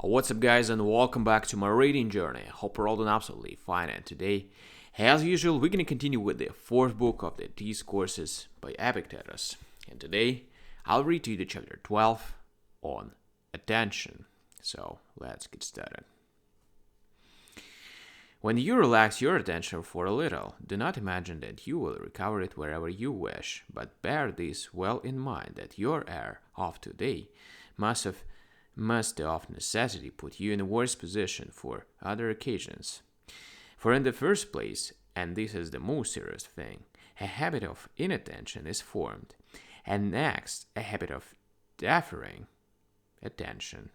What's up, guys, and welcome back to my reading journey. Hope you're all doing absolutely fine. And today, as usual, we're going to continue with the fourth book of the Discourses by Epictetus. And today, I'll read to you the chapter 12 on attention. So, let's get started. When you relax your attention for a little, do not imagine that you will recover it wherever you wish, but bear this well in mind that your air of today must of necessity put you in a worse position for other occasions. For in the first place, and this is the most serious thing, a habit of inattention is formed, and next a habit of deferring attention.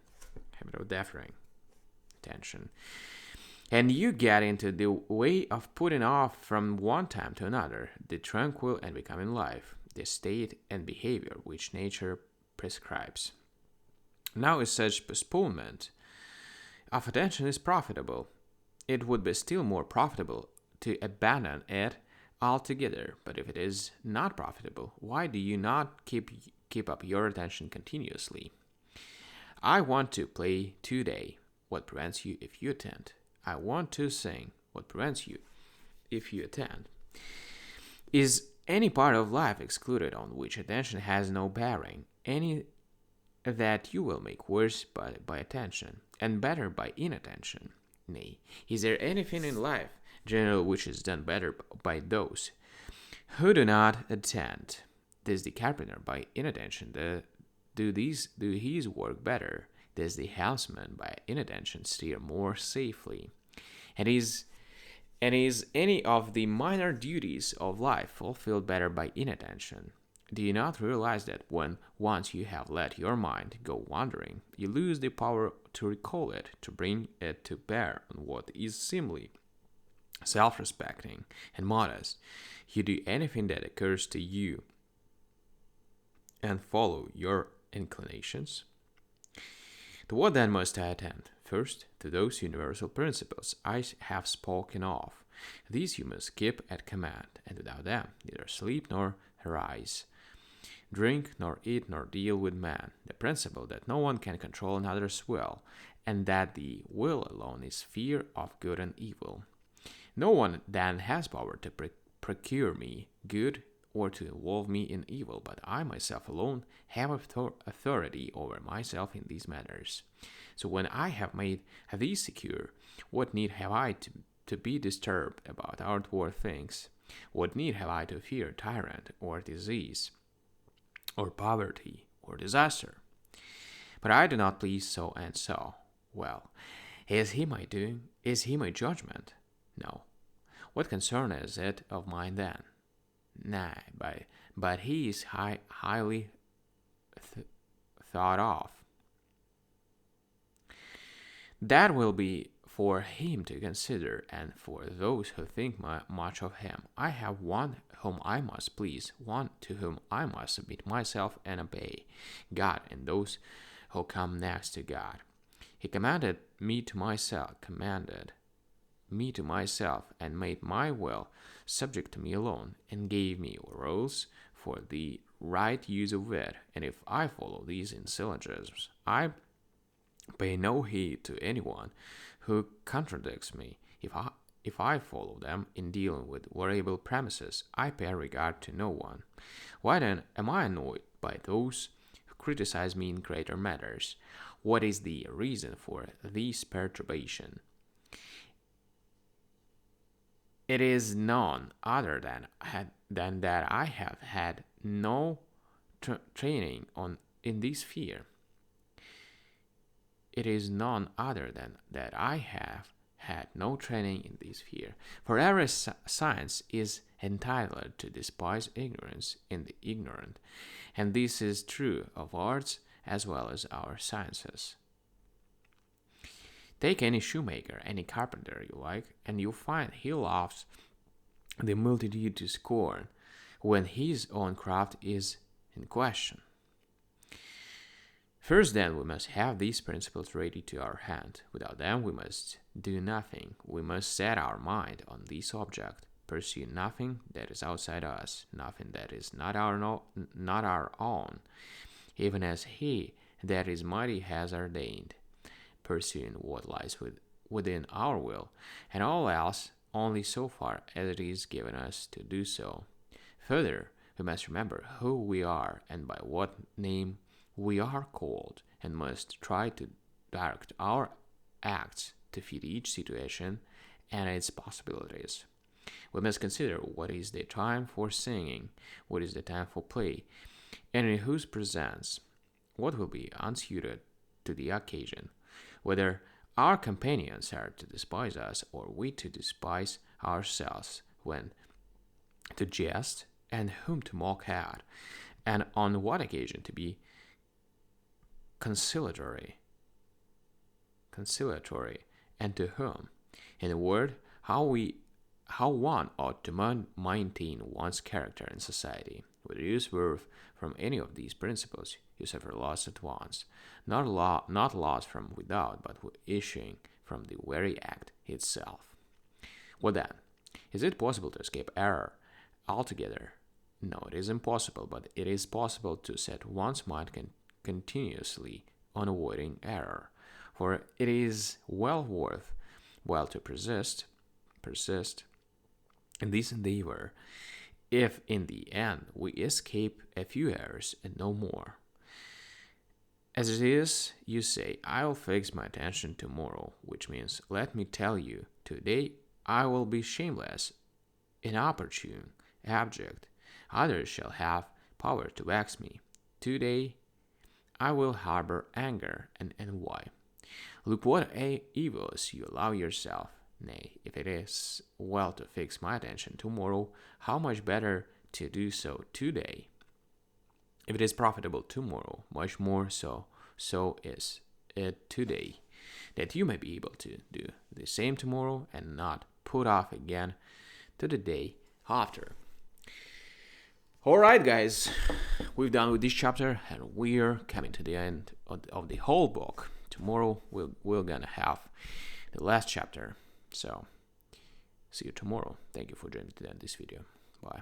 And you get into the way of putting off from one time to another the tranquil and becoming life, the state and behavior which nature prescribes. Now, is such postponement of attention is profitable. It would be still more profitable to abandon it altogether. But if it is not profitable, why do you not keep up your attention continuously? I want to play today. What prevents you if you attend? I want to sing. What prevents you if you attend? Is any part of life excluded on which attention has no bearing? Any that you will make worse by attention, and better by inattention? Nay, is there anything in life generally which is done better by those who do not attend? Does the carpenter by inattention do his work better? Does the helmsman by inattention steer more safely? And is any of the minor duties of life fulfilled better by inattention? Do you not realize that when once you have let your mind go wandering, you lose the power to recall it, to bring it to bear on what is seemly, self-respecting, and modest? You do anything that occurs to you and follow your inclinations? To what then must I attend? First, to those universal principles I have spoken of. These you must keep at command, and without them neither sleep nor arise, drink, nor eat, nor deal with man. The principle that no one can control another's will, and that the will alone is fear of good and evil. No one then has power to procure me good or to involve me in evil, but I myself alone have authority over myself in these matters. So when I have made these secure, what need have I to be disturbed about outward things? What need have I to fear tyrant or disease, or poverty, or disaster? But I do not please so and so. Well, is he my doing? Is he my judgment? No. What concern is it of mine then? Nay, but he is highly thought of. That will be for him to consider, and for those who think much of him. I have one whom I must please, one to whom I must submit myself and obey, God and those who come next to God. He commanded me to myself, and made my will subject to me alone, and gave me rules for the right use of it. And if I follow these in syllogisms, I pay no heed to anyone who contradicts me. If I follow them in dealing with variable premises, I pay regard to no one. Why then am I annoyed by those who criticize me in greater matters? What is the reason for this perturbation? It is none other than that I have had no training in this sphere. It is none other than that I have had no training in this sphere. For every science is entitled to despise ignorance in the ignorant, and this is true of arts as well as our sciences. Take any shoemaker, any carpenter you like, and you'll find he laughs the multitude to scorn when his own craft is in question. First, then, we must have these principles ready to our hand. Without them, we must do nothing. We must set our mind on this object, pursue nothing that is outside us, nothing that is not our own, even as he that is mighty has ordained. pursuing what lies within our will, and all else only so far as it is given us to do so. Further, we must remember who we are and by what name we are called, and must try to direct our acts to fit each situation and its possibilities. We must consider what is the time for singing, what is the time for play, and in whose presence what will be unsuited to the occasion, whether our companions are to despise us or we to despise ourselves, when to jest and whom to mock at, and on what occasion to be conciliatory, and to whom. In a word, how one ought to maintain one's character in society. Whether you swerve from any of these principles, you suffer loss at once, not loss from without, but issuing from the very act itself. What then? Is it possible to escape error altogether? No, it is impossible, but it is possible to set one's mind continuously on avoiding error, for it is well worth while to persist in this endeavor, if in the end we escape a few errors and no more. As it is, you say, I will fix my attention tomorrow, which means, let me tell you, today I will be shameless, inopportune, abject. Others shall have power to vex me. Today I will harbor anger and envy. Look what evils you allow yourself. Nay, if it is well to fix my attention tomorrow, how much better to do so today. If it is profitable tomorrow, much more so is it today, that you may be able to do the same tomorrow and not put off again to the day after. Alright guys, we've done with this chapter and we're coming to the end of the whole book. Tomorrow we're gonna have the last chapter. So, see you tomorrow. Thank you for joining me in this video. Bye.